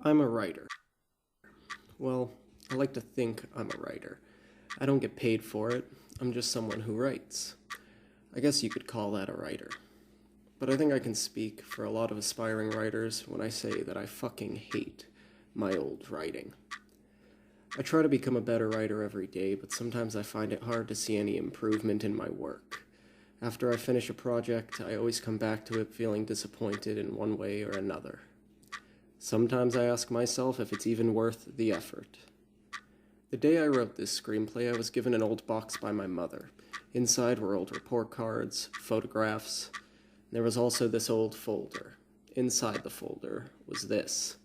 I'm a writer. Well, I like to think I'm a writer. I don't get paid for it. I'm just someone who writes. I guess you could call that a writer. But I think I can speak for a lot of aspiring writers when I say that I fucking hate my old writing. I try to become a better writer every day, but sometimes I find it hard to see any improvement in my work. After I finish a project, I always come back to it feeling disappointed in one way or another. Sometimes I ask myself if it's even worth the effort. The day I wrote this screenplay, I was given an old box by my mother. Inside were old report cards, photographs. There was also this old folder. Inside the folder was this.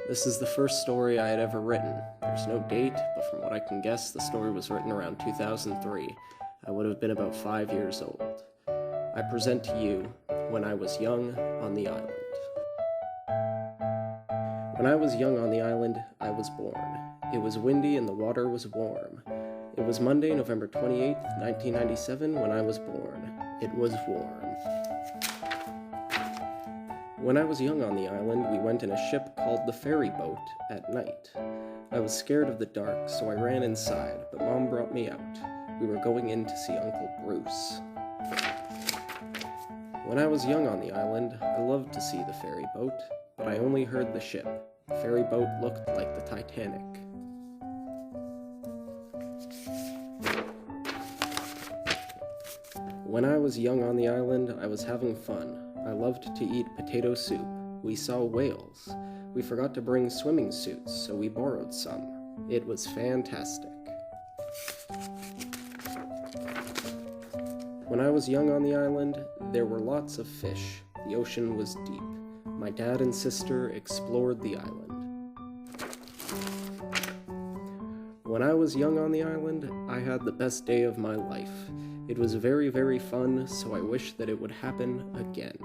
This is the first story I had ever written. There's no date, but from what I can guess, the story was written around 2003. I would have been about 5 years old. I present to you When I Was Young on the Island. When I was young on the island, I was born. It was windy and the water was warm. It was Monday, November 28th, 1997, when I was born. It was warm. When I was young on the island, we went in a ship called the ferry boat at night. I was scared of the dark, so I ran inside, but Mom brought me out. We were going in to see Uncle Bruce. When I was young on the island, I loved to see the ferry boat, but I only heard the ship. The ferry boat looked like the Titanic. When I was young on the island, I was having fun. I loved to eat potato soup. We saw whales. We forgot to bring swimming suits, so we borrowed some. It was fantastic. When I was young on the island, there were lots of fish. The ocean was deep. My dad and sister explored the island. When I was young on the island, I had the best day of my life. It was very, very fun, so I wish that it would happen again.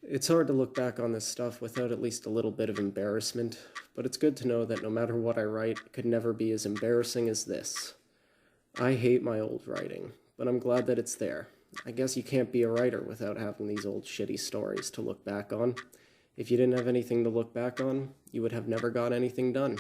It's hard to look back on this stuff without at least a little bit of embarrassment, but it's good to know that no matter what I write, it could never be as embarrassing as this. I hate my old writing, but I'm glad that it's there. I guess you can't be a writer without having these old shitty stories to look back on. If you didn't have anything to look back on, you would have never got anything done.